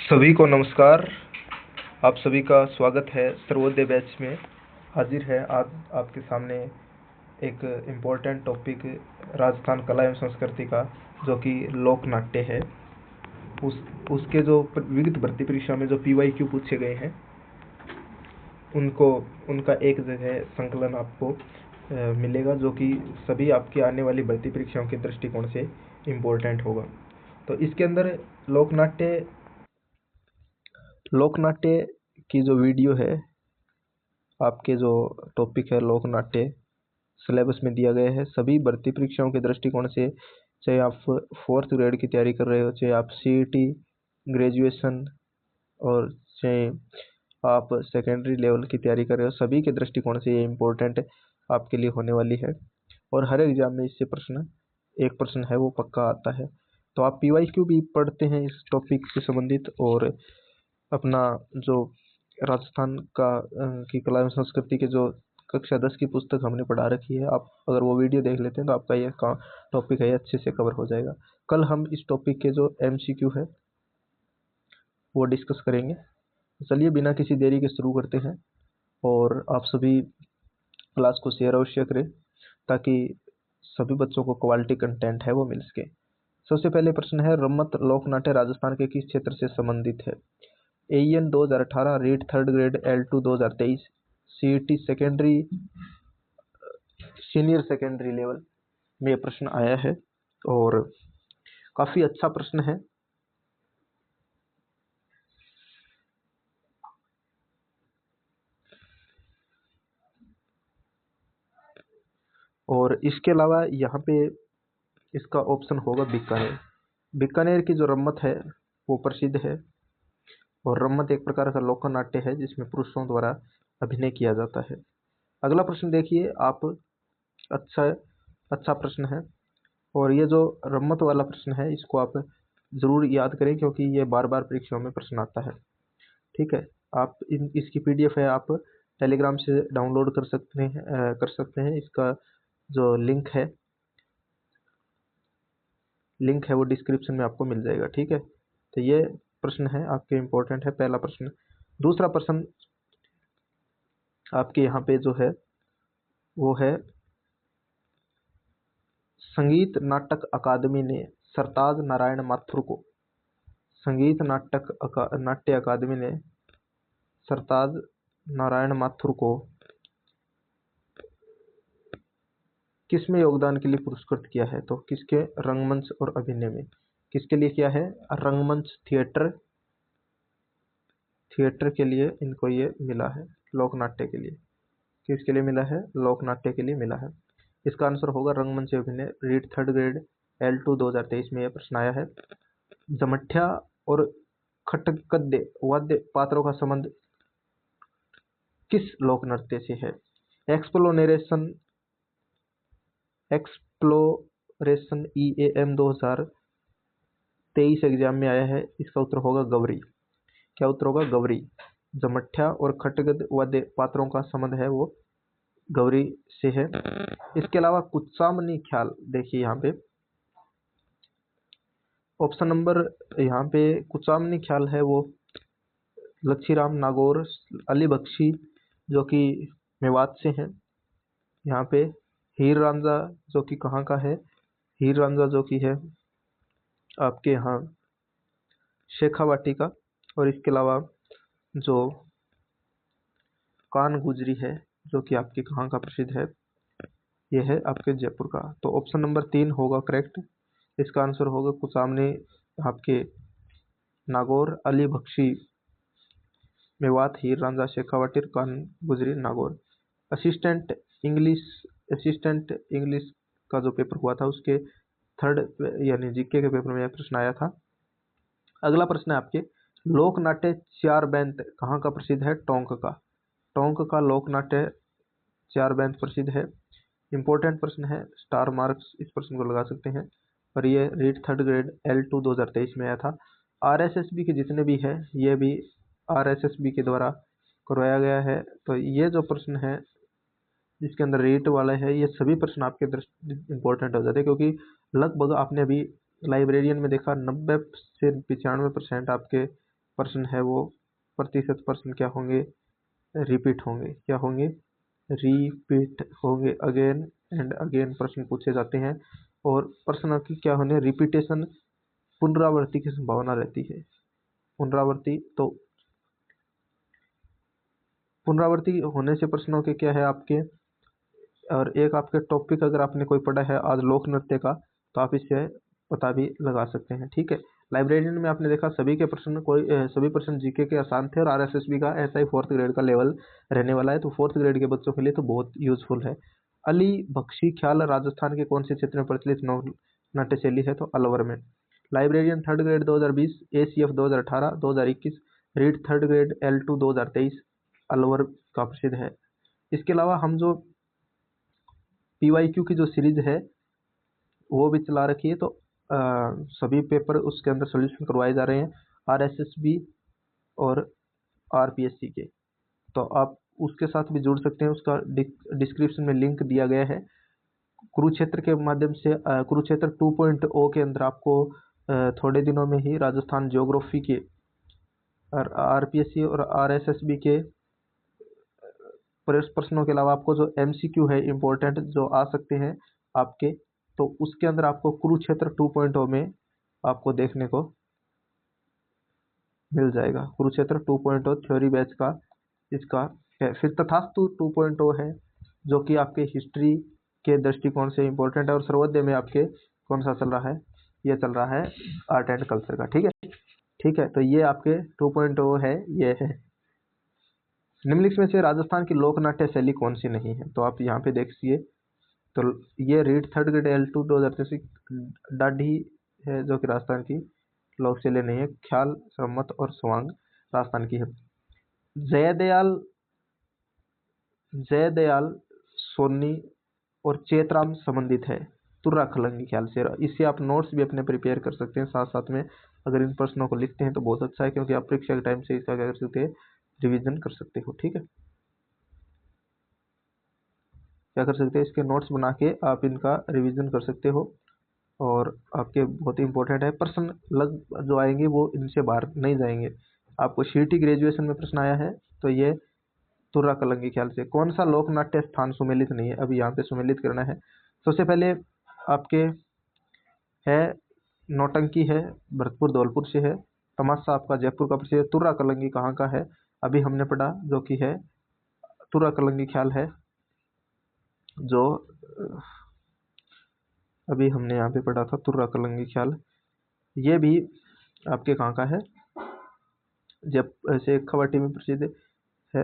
सभी को नमस्कार। आप सभी का स्वागत है सर्वोदय बैच में। हाजिर है आज आपके सामने एक इम्पोर्टेंट टॉपिक राजस्थान कला एवं संस्कृति का, जो कि लोक नाट्य है। उसके जो विविध भर्ती परीक्षा में जो PYQ पूछे गए हैं उनका एक जगह संकलन आपको मिलेगा, जो कि सभी आपकी आने वाली भर्ती परीक्षाओं के दृष्टिकोण से इम्पोर्टेंट होगा। तो इसके अंदर लोकनाट्य की जो वीडियो है, आपके जो टॉपिक है लोकनाट्य, सिलेबस में दिया गया है। सभी भर्ती परीक्षाओं के दृष्टिकोण से, चाहे आप 4th ग्रेड की तैयारी कर रहे हो, चाहे आप CET ग्रेजुएशन, और चाहे आप सेकेंडरी लेवल की तैयारी कर रहे हो, सभी के दृष्टिकोण से ये इम्पोर्टेंट आपके लिए होने वाली है। और हर एग्जाम में इससे एक प्रश्न है वो पक्का आता है। तो आप PYQ भी पढ़ते हैं इस टॉपिक से संबंधित, और अपना जो राजस्थान की कला एवं संस्कृति के जो कक्षा 10 की पुस्तक हमने पढ़ा रखी है, आप अगर वो वीडियो देख लेते हैं तो आपका ये टॉपिक है अच्छे से कवर हो जाएगा। कल हम इस टॉपिक के जो MCQ है वो डिस्कस करेंगे। चलिए बिना किसी देरी के शुरू करते हैं, और आप सभी क्लास को शेयर अवश्य करें ताकि सभी बच्चों को क्वालिटी कंटेंट है वो मिल सके। सबसे पहले प्रश्न है, रम्मत लोकनाट्य राजस्थान के किस क्षेत्र से संबंधित है? AEN 2018, REET 3rd grade, L2 2023, CET secondary senior secondary level में यह प्रश्न आया है, और काफी अच्छा प्रश्न है। और इसके अलावा यहाँ पे इसका ऑप्शन होगा बीकानेर। बीकानेर की जो रम्मत है वो प्रसिद्ध है, और रम्मत एक प्रकार का लोक नाट्य है जिसमें पुरुषों द्वारा अभिनय किया जाता है। अगला प्रश्न देखिए आप, अच्छा प्रश्न है, और ये जो रम्मत वाला प्रश्न है इसको आप जरूर याद करें क्योंकि ये बार बार परीक्षाओं में प्रश्न आता है। ठीक है, आप इसकी PDF है आप टेलीग्राम से डाउनलोड कर सकते हैं। इसका जो लिंक है वो डिस्क्रिप्शन में आपको मिल जाएगा। ठीक है, तो ये प्रश्न है आपके इम्पोर्टेंट है, पहला प्रश्न। दूसरा प्रश्न आपके यहाँ पे जो है वो है, संगीत नाटक अकादमी ने सरताज नारायण माथुर को, संगीत नाट्य अकादमी ने सरताज नारायण माथुर को किसमें योगदान के लिए पुरस्कृत किया है? तो किसके? रंगमंच और अभिनय में। किसके लिए किया है? रंगमंच थिएटर के लिए इनको ये मिला है, लोकनाट्य के लिए। किसके लिए मिला है? लोकनाट्य के लिए मिला है। इसका आंसर होगा रंगमंच अभिनय, रीट 3rd ग्रेड, L2 2023 में यह प्रश्न आया है। जमठ्या और खटगद्य वाद्य पात्रों का संबंध किस लोक नृत्य से है? एक्सप्लोरेशन EAM 2023 एग्जाम में आया है। इसका उत्तर होगा गवरी। क्या उत्तर होगा? गवरी। जमठ्या और खटगद वाद्य पात्रों का संबंध है वो गवरी से है। इसके अलावा कुचामनी ख्याल, देखिए यहाँ पे ऑप्शन नंबर, यहाँ पे कुचामनी ख्याल है वो लच्छीराम नागौर अली बख्शी जो कि मेवात से हैं। यहाँ पे हीर रांझा जो कि कहाँ का है? हीर रांझा जो कि है आपके यहाँ शेखावाटी का। और इसके अलावा जो कान गुजरी है जो कि आपके कहाँ का प्रसिद्ध है? यह है आपके जयपुर का। तो ऑप्शन नंबर 3 होगा करेक्ट। इसका आंसर होगा कुचामनी आपके नागौर अली बख्शी मेवात हीर रांझा शेखावाटी कान गुजरी नागौर। असिस्टेंट इंग्लिश का जो पेपर हुआ था उसके 3rd यानी GK के पेपर में यह प्रश्न आया था। अगला प्रश्न है आपके, लोकनाट्य चार बैंत कहाँ का प्रसिद्ध है? टोंक का। टोंक का लोकनाट्य चार बैंत प्रसिद्ध है। इंपॉर्टेंट प्रश्न है, स्टार मार्क्स इस प्रश्न को लगा सकते हैं। और ये रीट 3rd ग्रेड L2 2023 में आया था। RSSB के जितने भी है ये भी RSSB के द्वारा करवाया गया है। तो ये जो प्रश्न है जिसके अंदर रेट वाला है, ये सभी प्रश्न आपके दृष्टि इंपॉर्टेंट हो जाते हैं, क्योंकि लगभग आपने अभी लाइब्रेरियन में देखा 90 से 95% आपके प्रश्न है वो प्रतिशत प्रश्न क्या होंगे, रिपीट होंगे। क्या होंगे, रिपीट होंगे। अगेन एंड अगेन प्रश्न पूछे जाते हैं और प्रश्न की क्या होने, रिपीटेशन, पुनरावृत्ति की संभावना रहती है। पुनरावृत्ति, तो पुनरावृत्ति होने से प्रश्नों के क्या है आपके, और एक आपके टॉपिक अगर आपने कोई पढ़ा है आज लोक नृत्य का, तो आप इससे पता भी लगा सकते हैं। ठीक है, लाइब्रेरियन में आपने देखा सभी के प्रश्न सभी प्रश्न जीके के आसान थे और आरएसएसबी का ऐसा ही 4th ग्रेड का लेवल रहने वाला है, तो 4th ग्रेड के बच्चों के लिए तो बहुत यूजफुल है। अली बख्शी ख्याल राजस्थान के कौन से क्षेत्र में प्रचलित नाट्य शैली है, तो अलवर में। Librarian 3rd grade 2020, ACF 2018, 2021, read 3rd grade L2 2023 Alwar का प्रसिद्ध है। इसके अलावा हम जो PYQ की जो सीरीज है वो भी चला रखी है, तो सभी पेपर उसके अंदर सोल्यूशन करवाए जा रहे हैं RSSB और RPSC के, तो आप उसके साथ भी जुड़ सकते हैं। उसका डिस्क्रिप्शन में लिंक दिया गया है। कुरुक्षेत्र के माध्यम से कुरुक्षेत्र 2.0 के अंदर आपको थोड़े दिनों में ही राजस्थान ज्योग्राफी के और RPSC और RSSB के प्रश्नों के अलावा आपको जो MCQ है इम्पोर्टेंट जो आ सकते हैं आपके, तो उसके अंदर आपको कुरुक्षेत्र 2.0 में आपको देखने को मिल जाएगा। कुरुक्षेत्र 2.0 थ्योरी बैच का इसका है। फिर तथास्तु 2.0 है जो कि आपके हिस्ट्री के दृष्टिकोण से इम्पोर्टेंट है, और सर्वोदय में आपके कौन सा चल रहा है, ये चल रहा है आर्ट एंड कल्चर का। ठीक है, ठीक है, तो ये आपके 2.0 है, ये है। निम्नलिखित में से राजस्थान की लोक नाट्य शैली कौन सी नहीं है, तो आप यहाँ पे देखिए, तो ये रीड 3rd ग्रेड L2 2023 डाढ़ी है जो कि राजस्थान की लोक शैली नहीं है। ख्याल, सरमत और स्वांग राजस्थान की है। जयदयाल सोनी और चेतराम संबंधित है तुर्रा खलंगी ख्याल से। इससे आप नोट्स भी अपने प्रिपेयर कर सकते हैं, साथ साथ में अगर इन प्रश्नों को लिखते हैं तो बहुत अच्छा है, क्योंकि आप परीक्षा के टाइम से इसका क्या कर सकते हैं, रिवीजन कर सकते हो। ठीक है, क्या कर सकते हैं, इसके नोट्स बना के आप इनका रिवीजन कर सकते हो, और आपके बहुत ही इंपॉर्टेंट है। प्रश्न लग जो आएंगे वो इनसे बाहर नहीं जाएंगे। आपको CET ग्रेजुएशन में प्रश्न आया है, तो ये तुर्रा कलंगी ख्याल से। कौन सा लोक नाट्य स्थान सुमेलित नहीं है, अभी यहाँ पे सुमेलित करना है। सबसे पहले आपके है नौटंकी है, भरतपुर धौलपुर से है। तमाशा आपका जयपुर का प्रसिद्ध। तुर्रा कलंगी कहाँ का है, अभी हमने पढ़ा जो कि है तुर्रा कलंगी ख्याल है, जो अभी हमने यहाँ पे पढ़ा था तुर्रा कलंगी ख्याल। ये भी आपके कहाँ का है, जब शेखावाटी में प्रसिद्ध है।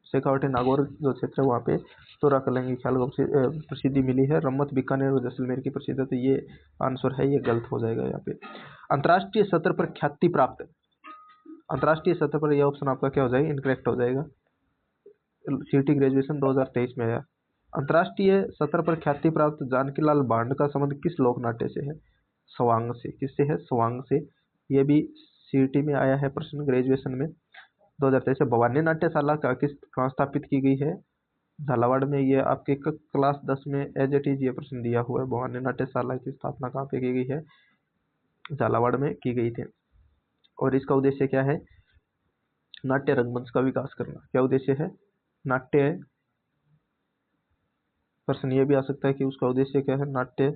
शेखावाटी नागौर जो क्षेत्र है वहाँ पे तुर्रा कलंगी ख्याल को प्रसिद्धि मिली है। रम्मत बीकानेर और जैसलमेर की प्रसिद्ध है, तो ये आंसर है, ये गलत हो जाएगा यहाँ पे। अंतर्राष्ट्रीय सतह पर ख्याति प्राप्त, अंतर्राष्ट्रीय सतह पर यह ऑप्शन आपका क्या हो जाएगा, इनकरेक्ट हो जाएगा। CET ग्रेजुएशन 2023 में आया। अंतर्राष्ट्रीय सतह पर ख्याति प्राप्त जानकीलाल भांड का संबंध किस लोक नाट्य से है, स्वांग से। किससे है, स्वांग से। ये भी CET में आया है प्रश्न ग्रेजुएशन में 2023 से। भवानी नाट्यशाला का किस कहाँ स्थापित की गई है, झालावाड़ में। ये आपके क्लास 10 में एज इट इज ये प्रश्न दिया हुआ है। भवानी नाट्यशाला की स्थापना कहाँ पे की गई है, झालावाड़ में की गई थी। और इसका उद्देश्य क्या है, नाट्य रंगमंच का विकास करना। क्या उद्देश्य है, नाट्य, प्रश्न ये भी आ सकता है कि उसका उद्देश्य क्या है, नाट्य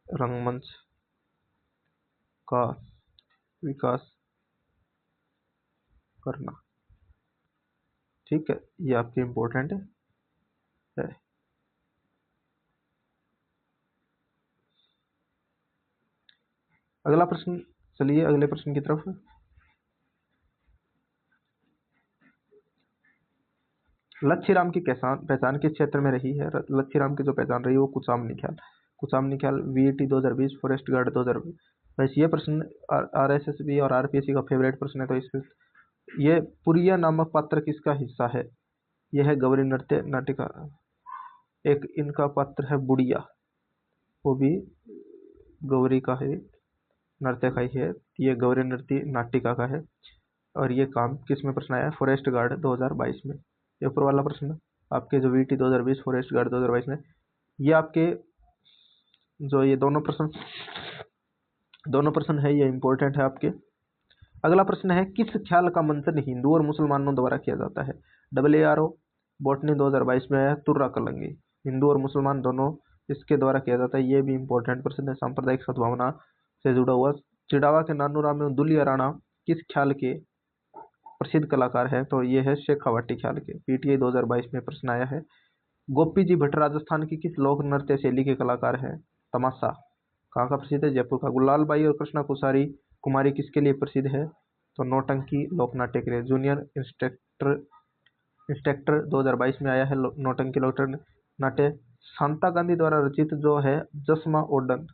रंगमंच का विकास करना। ठीक है, ये आपके इम्पोर्टेंट है। अगला प्रश्न, चलिए अगले प्रश्न की तरफ। लच्छीराम की पहचान किस क्षेत्र में रही है। लच्छीराम की जो पहचान रही है वो कुचामनी ख्याल। कुचामनी ख्याल VET 2020, फॉरेस्ट गार्ड 2020। वैसे ये प्रश्न RSSB और RPSC का फेवरेट प्रश्न है। तो इस ये पुरिया नामक पात्र किसका हिस्सा है, यह है गौरी नृत्य नाटिका। एक इनका पात्र है बुढ़िया, वो भी गौरी का है, नृत्य का ही है। ये गौरी नृत्य नाटिका का है, और ये काम किस में प्रश्न आया है, फॉरेस्ट गार्ड 2022 में। ये ऊपर वाला प्रश्न आपके जो VET 2020 फॉरेस्ट गार्ड 2022 में, ये आपके जो ये दोनों प्रश्न है, ये इंपॉर्टेंट है आपके। अगला प्रश्न है, किस ख्याल का मंथन हिंदू और मुसलमानों द्वारा किया जाता है? AARO बॉटनी 2022 में आया तुर्रा कलंगी। हिंदू और मुसलमान दोनों इसके द्वारा किया जाता है। ये भी इंपॉर्टेंट प्रश्न है, सांप्रदायिक सद्भावना से जुड़ा हुआ। चिड़ावा के नानू राम एवं दुलिया राणा किस ख्याल के प्रसिद्ध कलाकार है? तो ये है शेखावाटी ख्याल के। PTI 2022 में प्रश्न आया है। गोपी जी भट्ट राजस्थान की किस लोक नृत्य शैली के कलाकार हैं? तमाशा। कहाँ का प्रसिद्ध है? जयपुर का। गुलाल बाई और कृष्णा कुमारी किसके लिए प्रसिद्ध है? तो नौटंकी लोकनाट्य के लिए। जूनियर इंस्ट्रक्टर 2022 में आया है नौटंकी लोकनाट्य। शांता गांधी द्वारा रचित जो है जसमा ओडन,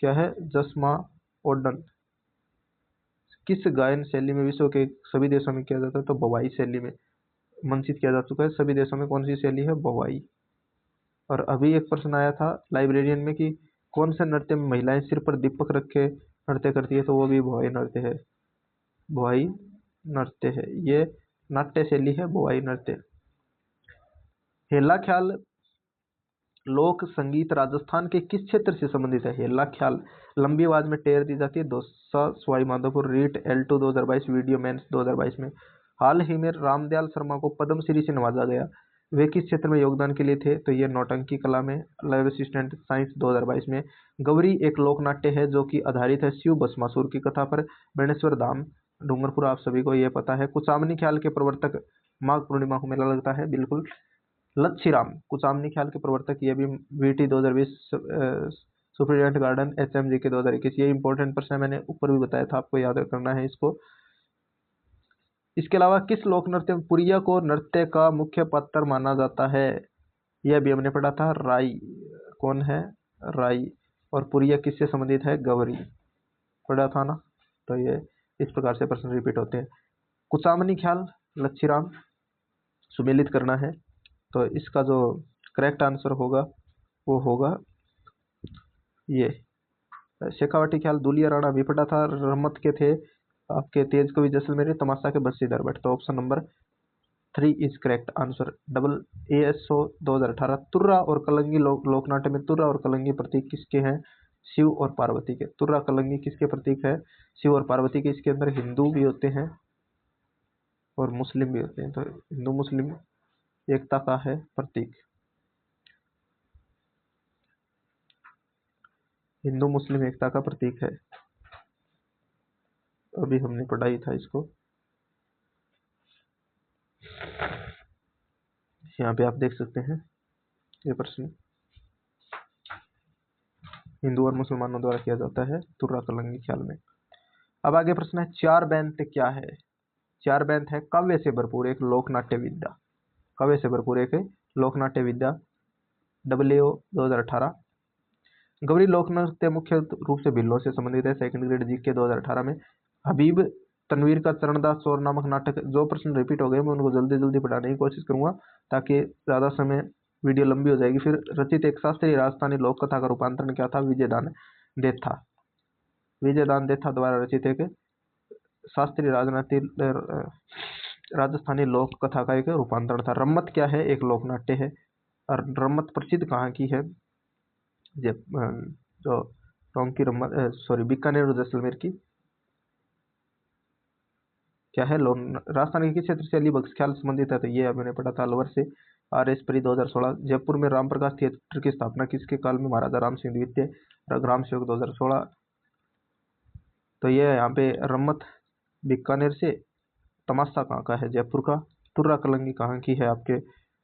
क्या है? जसमा ओडन किस गायन शैली में विश्व के सभी देशों में किया जाता है? तो भवाई शैली में मंचित किया जा चुका है सभी देशों में। कौन सी शैली है? भवाई। और अभी एक प्रश्न आया था लाइब्रेरियन में कि कौन से नृत्य में महिलाएं सिर पर दीपक रख के नृत्य करती है? तो वो भी भवाई नृत्य है। भवाई नृत्य है, ये नाट्य शैली है भवाई नृत्य। हेला ख्याल लोक संगीत राजस्थान के किस क्षेत्र से संबंधित है? हेला ख्याल लंबी आवाज में टेर दी जाती है। Dausa, Sawai Madhopur. REET L2 2022, video mains 2022 में। हाल ही में रामदयाल शर्मा को पद्मश्री से नवाजा गया, वे किस क्षेत्र में योगदान के लिए थे? तो ये नौटंकी कला में। लैब असिस्टेंट साइंस 2022 में। गौरी एक लोकनाट्य है जो कि आधारित है शिव भस्मासुर की कथा पर। बेणेश्वर धाम डूंगरपुर, आप सभी को ये पता है। कुचामनी ख्याल के प्रवर्तक, माघ पूर्णिमा को मेला लगता है, बिल्कुल। लच्छीराम कुचामनी ख्याल के प्रवर्तक, ये भी VT 2020 सुपरिटेंडेंट गार्डन HMG के 2021। ये इंपॉर्टेंट प्रश्न है, मैंने ऊपर भी बताया था, आपको याद करना है इसको। इसके अलावा किस लोक नृत्य में पुरिया को नृत्य का मुख्य पात्र माना जाता है? यह भी हमने पढ़ा था, राई। कौन है? राई। और पुरिया किससे संबंधित है? गौरी, पढ़ा था ना। तो ये इस प्रकार से प्रश्न रिपीट होते हैं। कुचामनी ख्याल, लच्छीराम सुमेलित करना है। तो इसका जो करेक्ट आंसर होगा वो होगा ये शेखावाटी ख्याल। दुलिया राणा विपटा था, रमत के थे आपके तेज कवि जैसलमेरी, तमाशा के बंशीधर भट्ट। तो option number 3 is correct answer. ASO 2018। तुर्रा और कलंगी लोकनाट्य में तुर्रा और कलंगी प्रतीक किसके हैं? शिव और पार्वती के। तुर्रा कलंगी किसके प्रतीक है? शिव और पार्वती के। इसके अंदर हिंदू भी होते हैं और मुस्लिम भी होते हैं, तो हिंदू मुस्लिम एकता का है प्रतीक। हिंदू मुस्लिम एकता का प्रतीक है। अभी हमने पढ़ाई था इसको, यहाँ पे आप देख सकते हैं ये प्रश्न। हिंदू और मुसलमानों द्वारा किया जाता है तुर्रा कलंगी ख्याल में। अब आगे प्रश्न है, चार बैंत क्या है? चार बैंत है काव्य से भरपूर एक लोकनाट्य विद्या। काव्य से भरपूर एक लोकनाट्य विद्या। WO 2018। गौरी लोक नृत्य मुख्य रूप से भिल्लों से संबंधित है। सेकंड ग्रेड GK 2018 में। हबीब तनवीर का चरणदास चोर नामक नाटक। जो प्रश्न रिपीट हो गए मैं उनको जल्दी जल्दी पढ़ाने की कोशिश करूंगा ताकि ज़्यादा समय वीडियो लंबी हो जाएगी। फिर रचित एक शास्त्रीय राजस्थानी लोक कथा का रूपांतरण क्या था? विजयदान देथा। विजयदान देथा द्वारा रचित एक शास्त्रीय राजस्थानी लोक कथा का एक रूपांतरण था। रम्मत क्या है? एक लोकनाट्य है। और रम्मत प्रसिद्ध कहाँ की है? जो टोंकी रम्मत, सॉरी, बीकानेर और जैसलमेर की क्या है? राजस्थान के किस क्षेत्र से अलीबख्श ख्याल संबंधित है? तो ये मैंने पढ़ा था, अलवर से। RS परी 2016। जयपुर में राम प्रकाश थिएटर की स्थापना किसके काल में? महाराजा राम सिंह द्वितीय। ग्राम सेवक 2016। तो ये यहाँ पे रम्मत बीकानेर से। तमाशा कहाँ का है? जयपुर का। तुर्रा कलंगी कहाँ की है? आपके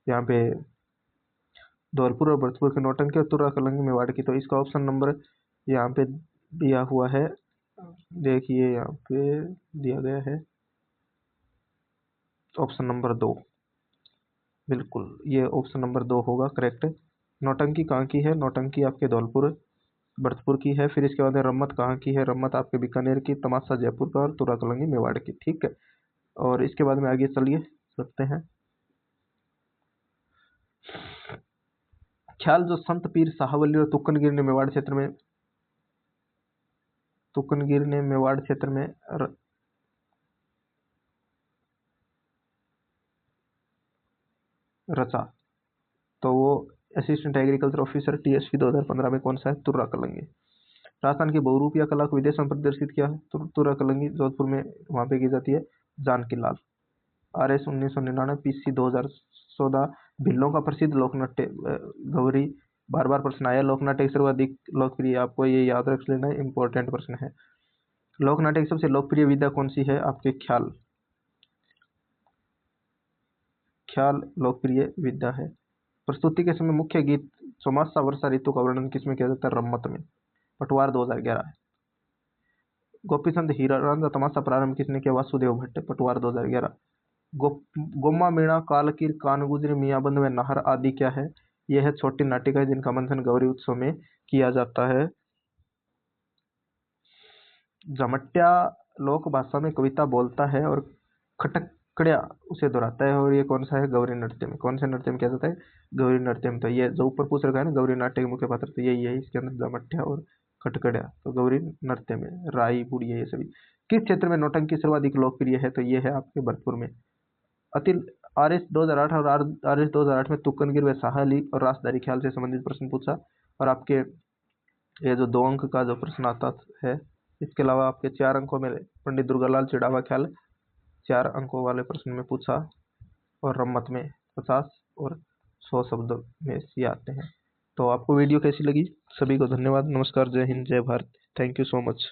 यहाँ पे धौलपुर और भरतपुर के। नौटंकी और तुर्रा कलंगी मेवाड़ की। तो इसका ऑप्शन नंबर यहाँ पे दिया हुआ है, देखिए यहाँ पे दिया गया है ऑप्शन नंबर 2। बिल्कुल, ये ऑप्शन नंबर 2 होगा करेक्ट। नौटंकी कहाँ की है? नौटंकी आपके धौलपुर भरतपुर की है। फिर इसके बाद रम्मत कहाँ की है? रम्मत आपके बीकानेर की। तमाशा जयपुर का और तुर्रा कलंगी मेवाड़ की। ठीक है, और इसके बाद में आगे चलिए सकते हैं। ख्याल जो संत पीर शाहवली और तुक्कनगिर ने मेवाड़ क्षेत्र में रचा, तो वो असिस्टेंट एग्रीकल्चर ऑफिसर TSP 2015 में कौन सा है? तुर्रा कलंगी। राजस्थान की बहुरूपिया कला को विदेश में प्रदर्शित किया है तुरा कलंगी, जोधपुर में वहाँ पे की जाती है। जानकी लाल, RS 1999, PC 2014। भिल्लों का प्रसिद्ध लोकनाट्य गौरी। बार बार प्रश्न आया, लोकनाट्य की सर्वाधिक लोकप्रिय, आपको ये याद रख लेना है, इंपॉर्टेंट प्रश्न है। लोकनाट्य की सबसे लोकप्रिय विधा कौन सी है? आपके ख्याल। ख्याल लोकप्रिय विधा है। प्रस्तुति के समय मुख्य गीत चौमासा वर्षा ऋतु का वर्णन किसमें किया जाता है? रम्मत में। पटवार 2011 है। गोपीचंद हीरा रांझा तमाशा प्रारंभ किसने किया? वासुदेव भट्ट। पटवार 2011। गोम्मा मीणा कालकीर कान गुजरी मियाबंद में नाहर आदि क्या है? यह है छोटी नाटिका जिनका मंथन गौरी उत्सव में किया जाता है। जमट्या लोक भाषा में कविता बोलता है और खटकड़िया उसे दोहराता है, और ये कौन सा है? गौरी नृत्य में। कौन से नृत्य में किया जाता है? गौरी नृत्य में। तो ये जो ऊपर पूछ रखा है ना, गौरी नाट्य के मुख्य पात्र, तो यही है इसके अंदर, जमट्या और खटकड़िया। तो गौरी नृत्य में राई बुढ़िया ये सभी। किस क्षेत्र में नौटंकी सर्वाधिक लोकप्रिय है? तो ये है आपके भरतपुर में। अतिल RS 2008 और RS 2008 में तुक्कनगिर व साहली और रासदारी ख्याल से संबंधित प्रश्न पूछा। और आपके ये जो 2 अंक का जो प्रश्न आता है, इसके अलावा आपके 4 अंकों में पंडित दुर्गालाल चिड़ावा ख्याल 4 अंकों वाले प्रश्न में पूछा, और रम्मत में 50 और 100 शब्दों में ये आते हैं। तो आपको वीडियो कैसी लगी? सभी को धन्यवाद, नमस्कार, जय हिंद, जय Bharat, thank you so much.